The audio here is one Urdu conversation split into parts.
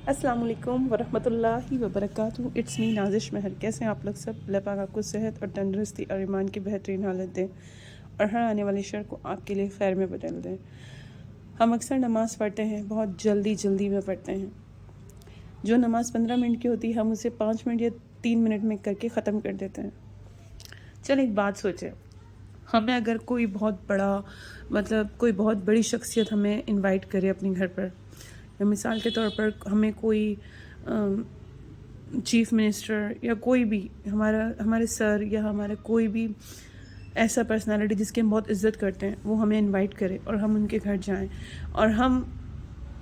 السلام علیکم ورحمۃ اللہ وبرکاتہ. اٹس می نازش مہر. کیسے ہیں آپ لوگ سب؟ اللہ پاک آپ کو صحت اور تندرستی اور ایمان کی بہترین حالت دیں اور ہر آنے والی شر کو آپ کے لیے خیر میں بدل دیں. ہم اکثر نماز پڑھتے ہیں، بہت جلدی میں پڑھتے ہیں. جو نماز 15 منٹ کی ہوتی ہے ہم اسے 5 منٹ یا 3 منٹ میں کر کے ختم کر دیتے ہیں. چلیں ایک بات سوچیں، ہمیں اگر کوئی بہت بڑا کوئی بہت بڑی شخصیت ہمیں انوائٹ کرے اپنے گھر پر، یا مثال کے طور پر ہمیں کوئی چیف منسٹر یا کوئی بھی ہمارے سر یا ہمارے کوئی بھی ایسا پرسنالٹی جس کی ہم بہت عزت کرتے ہیں وہ ہمیں انوائٹ کرے اور ہم ان کے گھر جائیں اور ہم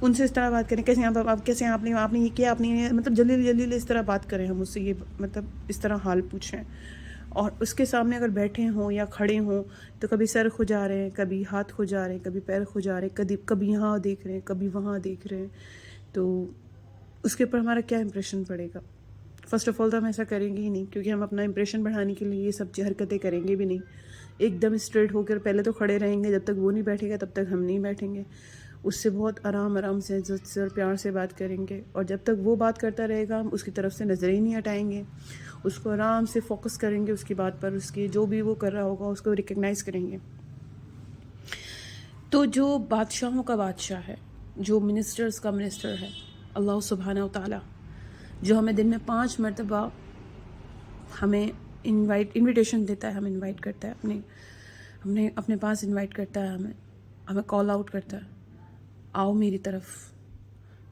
ان سے اس طرح بات کریں، کیسے آپ کیسے آپ نے یہ کیا، آپ نے جلدی اس طرح بات کریں، ہم اس سے یہ اس طرح حال پوچھیں. اور اس کے سامنے اگر بیٹھے ہوں یا کھڑے ہوں تو کبھی سر کھجا رہے ہیں، کبھی ہاتھ کھجا رہے ہیں، کبھی پیر کھجا رہے ہیں، کبھی یہاں دیکھ رہے ہیں، کبھی وہاں دیکھ رہے ہیں، تو اس کے اوپر ہمارا کیا امپریشن پڑے گا؟ فرسٹ آف آل تو ہم ایسا کریں گے ہی نہیں، کیونکہ ہم اپنا امپریشن بڑھانے کے لیے یہ سب حرکتیں کریں گے بھی نہیں. ایک دم اسٹریٹ ہو کر پہلے تو کھڑے رہیں گے، جب تک وہ نہیں بیٹھے گا تب تک ہم نہیں بیٹھیں گے. اس سے بہت آرام سے عزت سے اور پیار سے بات کریں گے، اور جب تک وہ بات کرتا رہے گا ہم اس کی طرف سے نظریں ہی نہیں ہٹائیں گے. اس کو آرام سے فوکس کریں گے اس کی بات پر، اس کی جو بھی وہ کر رہا ہوگا اس کو ریکگنائز کریں گے. تو جو بادشاہوں کا بادشاہ ہے، جو منسٹرز کا منسٹر ہے، اللہ سبحانہ و تعالی، جو ہمیں دن میں 5 مرتبہ ہمیں انویٹیشن دیتا ہے، ہمیں انوائٹ کرتا ہے، اپنے پاس انوائٹ کرتا ہے، ہمیں کال آؤٹ کرتا ہے، آؤ میری طرف.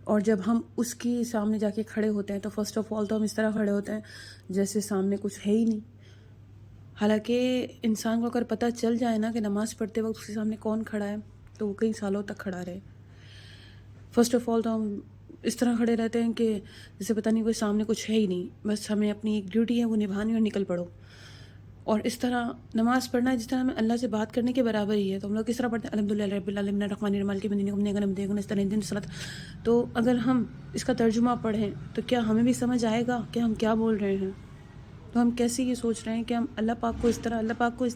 اور جب ہم اس کے سامنے جا کے کھڑے ہوتے ہیں تو فرسٹ آف آل تو ہم اس طرح کھڑے ہوتے ہیں جیسے سامنے کچھ ہے ہی نہیں. حالانکہ انسان کو اگر پتہ چل جائے نا کہ نماز پڑھتے وقت اس کے سامنے کون کھڑا ہے تو وہ کئی سالوں تک کھڑا رہے. فرسٹ آف آل تو ہم اس طرح کھڑے رہتے ہیں کہ جیسے پتہ نہیں کوئی سامنے کچھ ہے ہی نہیں، بس ہمیں اپنی ایک ڈیوٹی ہے وہ نبھانی اور نکل پڑو. اور اس طرح نماز پڑھنا جس طرح ہمیں اللہ سے بات کرنے کے برابر ہی ہے. تو ہم لوگ کس طرح پڑھتے ہیں؟ الحمدللہ رب العالمین الرحمن الرحیم مالک یوم الدین. تو اگر ہم اس کا ترجمہ پڑھیں تو کیا ہمیں بھی سمجھ آئے گا کہ ہم کیا بول رہے ہیں؟ تو ہم کیسے یہ سوچ رہے ہیں کہ ہم اللہ پاک کو اس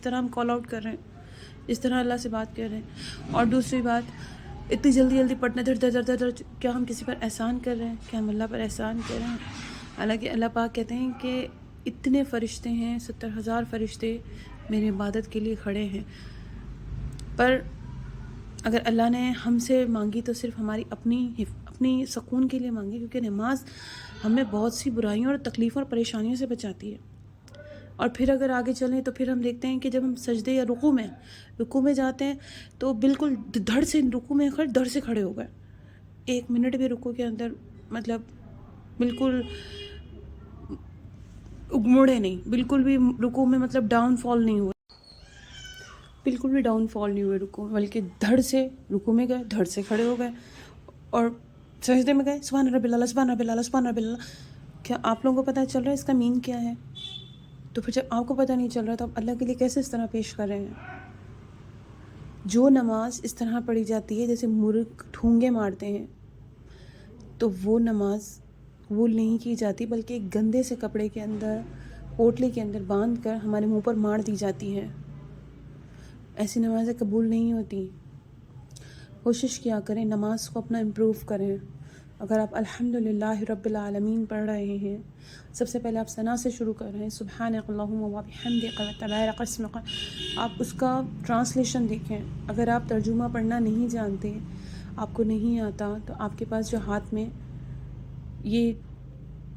طرح ہم کال آؤٹ کر رہے ہیں، اس طرح اللہ سے بات کر رہے ہیں. اور دوسری بات، اتنی جلدی پڑھنا در کیا ہم کسی پر احسان کر رہے ہیں؟ کیا ہم اللہ پر احسان کر رہے ہیں؟ حالانکہ اللہ پاک کہتے ہیں کہ اتنے فرشتے ہیں، 70,000 فرشتے میری عبادت کے لیے کھڑے ہیں. پر اگر اللہ نے ہم سے مانگی تو صرف ہماری اپنی سکون کے لیے مانگی، کیونکہ نماز ہمیں بہت سی برائیوں اور تکلیفوں اور پریشانیوں سے بچاتی ہے. اور پھر اگر آگے چلیں تو پھر ہم دیکھتے ہیں کہ جب ہم سجدے یا رکوع میں جاتے ہیں تو بالکل دھڑ سے کھڑے ہو گئے. 1 منٹ بھی رکوع کے اندر بالکل مڑے نہیں، بالکل بھی رکوع میں ڈاؤن فال نہیں ہوا، بالکل بھی ڈاؤن فال نہیں ہوئے رکوع میں، بلکہ دھڑ سے رکوع میں گئے، دھڑ سے کھڑے ہو گئے اور سجدے میں گئے، سبحان رب اللہ سبحان رب اللہ سبحان رب اللہ. کیا آپ لوگوں کو پتہ چل رہا ہے اس کا مین کیا ہے؟ تو پھر جب آپ کو پتہ نہیں چل رہا تو آپ اللہ کے لیے کیسے اس طرح پیش کر رہے ہیں؟ جو نماز اس طرح پڑھی جاتی ہے جیسے مرغ ٹھونگے مارتے ہیں، تو وہ نماز قبول نہیں کی جاتی، بلکہ ایک گندے سے کپڑے کے اندر، پوٹلی کے اندر باندھ کر ہمارے منہ پر مار دی جاتی ہے. ایسی نمازیں قبول نہیں ہوتی. کوشش کیا کریں نماز کو اپنا امپروو کریں. اگر آپ الحمدللہ رب العالمین پڑھ رہے ہیں، سب سے پہلے آپ ثنا سے شروع کر رہے ہیں، سبحانک اللہم و بحمدک وتبارک اسمک. آپ اس کا ٹرانسلیشن دیکھیں. اگر آپ ترجمہ پڑھنا نہیں جانتے، آپ کو نہیں آتا، تو آپ کے پاس جو ہاتھ میں یہ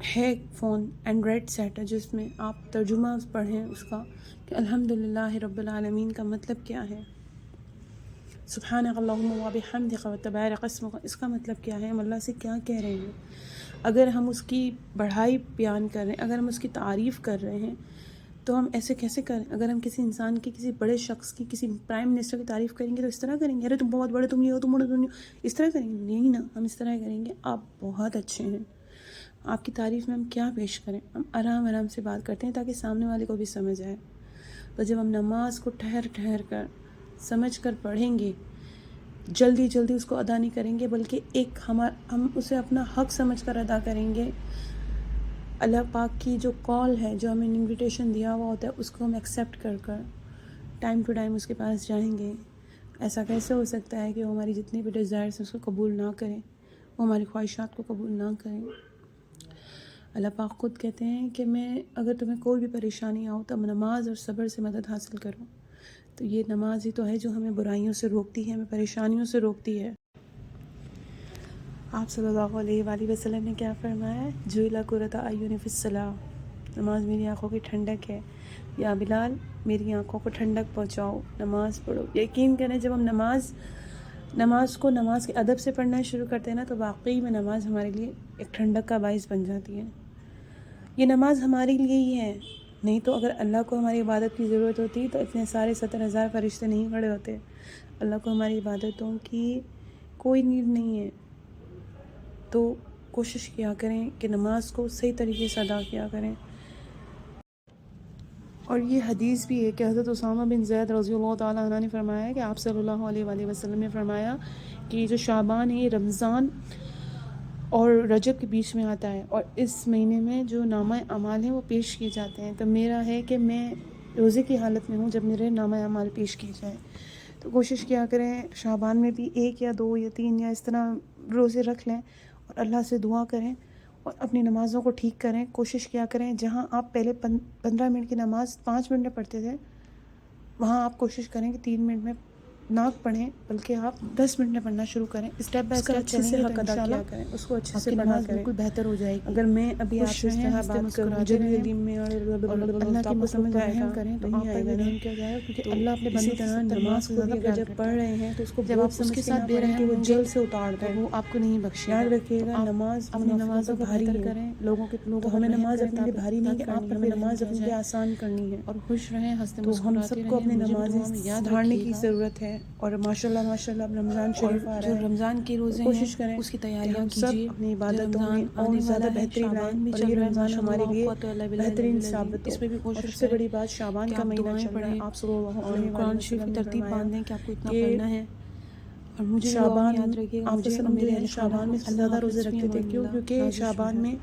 ہے فون، اینڈرائڈ سیٹ ہے، جس میں آپ ترجمہ پڑھیں اس کا کہ الحمدللہ رب العالمین کا مطلب کیا ہے، سبحانک اللہم و بحمدک وتبارک اسمک، اس کا مطلب کیا ہے، ہم اللہ سے کیا کہہ رہے ہیں. اگر ہم اس کی بڑھائی بیان کر رہے ہیں، اگر ہم اس کی تعریف کر رہے ہیں، تو ہم ایسے کیسے کریں؟ اگر ہم کسی انسان کی، کسی بڑے شخص کی، کسی پرائم منسٹر کی تعریف کریں گے تو اس طرح کریں گے، ارے تم بہت بڑے، تم یہ ہو، تم بڑے، تم یہ ہو، اس طرح کریں گے؟ نہیں نا، ہم اس طرح کریں گے آپ بہت اچھے ہیں. آپ کی تعریف میں ہم کیا پیش کریں؟ ہم آرام سے بات کرتے ہیں تاکہ سامنے والے کو بھی سمجھ آئے. تو جب ہم نماز کو ٹھہر کر سمجھ کر پڑھیں گے، جلدی اس کو ادا نہیں کریں گے، بلکہ ہم اسے اپنا حق سمجھ کر ادا کریں گے. اللہ پاک کی جو کال ہے، جو ہمیں انویٹیشن دیا ہوا ہوتا ہے، اس کو ہم ایکسیپٹ کر ٹائم ٹو ٹائم اس کے پاس جائیں گے. ایسا کیسے ہو سکتا ہے کہ وہ ہماری جتنی بھی ڈیزائرز ہیں اس کو قبول نہ کریں؟ وہ ہماری خواہشات کو قبول نہ کریں۔ اللہ پاک خود کہتے ہیں کہ میں اگر تمہیں کوئی بھی پریشانی آؤ تو نماز اور صبر سے مدد حاصل کرو۔ تو یہ نماز ہی تو ہے جو ہمیں برائیوں سے روکتی ہے، ہمیں پریشانیوں سے روکتی ہے۔ آپ صلی اللہ علیہ وآلہ وسلم نے کیا فرمایا ہے؟ جُعِلَ قُرَّۃُ أَعْيُنِی فِی الصَّلَاۃِ، نماز میری آنکھوں کی ٹھنڈک ہے۔ یا بلال میری آنکھوں کو ٹھنڈک پہنچاؤ، نماز پڑھو۔ یقین کریں جب ہم نماز کے ادب سے پڑھنا شروع کرتے ہیں نا تو واقعی میں نماز ہمارے لیے ایک ٹھنڈک کا باعث بن جاتی ہے۔ یہ نماز ہمارے لیے ہی ہے، نہیں تو اگر اللہ کو ہماری عبادت کی ضرورت ہوتی تو اتنے سارے 70,000 فرشتے نہیں کھڑے ہوتے۔ اللہ کو ہماری عبادتوں کی کوئی نیڈ نہیں ہے، تو کوشش کیا کریں کہ نماز کو صحیح طریقے سے ادا کیا کریں۔ اور یہ حدیث بھی ہے کہ حضرت اسامہ بن زید رضی اللہ تعالیٰ عنہ نے فرمایا کہ آپ صلی اللہ علیہ وآلہ وسلم نے فرمایا کہ یہ جو شعبان ہے یہ رمضان اور رجب کے بیچ میں آتا ہے، اور اس مہینے میں جو نامہ اعمال ہیں وہ پیش کیے جاتے ہیں۔ تو میرا ہے کہ میں روزے کی حالت میں ہوں جب میرے نامہ اعمال پیش کیے جائیں، تو کوشش کیا کریں شعبان میں بھی 1 یا 2 یا 3 یا اس طرح روزے رکھ لیں اور اللہ سے دعا کریں اور اپنی نمازوں کو ٹھیک کریں۔ کوشش کیا کریں جہاں آپ پہلے 15 منٹ کی نماز 5 منٹ میں پڑھتے تھے، وہاں آپ کوشش کریں کہ 3 منٹ میں نہ پڑھیں بلکہ آپ 10 منٹ میں پڑھنا شروع کریں۔ اسٹیپ بائی اسٹیپ اچھے سے حق ادا کیا کریں، اس کو اچھے سے پڑھا کریں، بالکل بہتر ہو جائے گی۔ اگر میں ابھی آپ سے اس طرح بات کروں جلیل دین میں اور اللہ کی کو سمجھ آئے گا کریں تو آپ پر بھی رحم کیا جائے گا، کیونکہ اللہ اپنے اسی بندوں طرح نماز کو بھی اگر جب پڑھ رہے ہیں تو اس کو جب بہت آپ اس کے سمجھ ساتھ بے رحم کہ وہ ہوں جل گے سے اتار تو دیں۔ وہ آپ کو نہیں بخشے یاد گا۔ رکھیے تو گا آپ نماز اپنی نمازوں کو بھاری بہتر ہے، کریں، لوگوں کو تو ہمیں رحم نماز کریں اپنے لیے تاکہ بھاری نہیں کہ آپ کرنی ہمیں ہمیں نماز نہیں اپنے لیے جائے۔ آسان کرنی ہے، اور خوش رہیں، ہنستے تو ہم مسکراتے سب کو رہیں، اپنے مجھے بھی نمازیں دعا میں یاد سدھارنے کی رکھیے گا۔ ضرورت ہے۔ اور ماشاءاللہ اب رمضان شریف آ رہا جو ہے، رمضان کے روزے ہیں کوشش کریں اس کی کہ تیاریاں ہم سب کیجیے۔ اپنی جو عبادتوں میں رمضان اور آنے زیادہ والا ہے، بہتری لائیں، شعبان بھی اور چل یہ رہا ہے، رمضان ماشاء ہمارے اللہ لیے قوت الا باللہ بہترین العلی العظیم۔ ثابت ہو۔ اس پہ بھی اور کوشش سب سے کریں بڑی بات شعبان کہ کا آپ مہینہ دعائیں چل رہا ہے، پڑھیں آپ صلی اللہ اور علیہ قرآن وآلہ شریف کی وسلم نے ترتیب فرمایا باندھیں کہ آپ کو اتنا کہ پڑھنا ہے۔ اور مجھے بھی دعا میں شعبان یاد رکھیے گا، آپ مجھے اور وسلم جو میرے ہے اہل خانہ شعبان کو۔ میں سب سے اللہ زیادہ حافظ روزے فی رکھتے تھے، امان کیوں؟ اللہ۔ کیونکہ نازش شعبان رہے۔ میں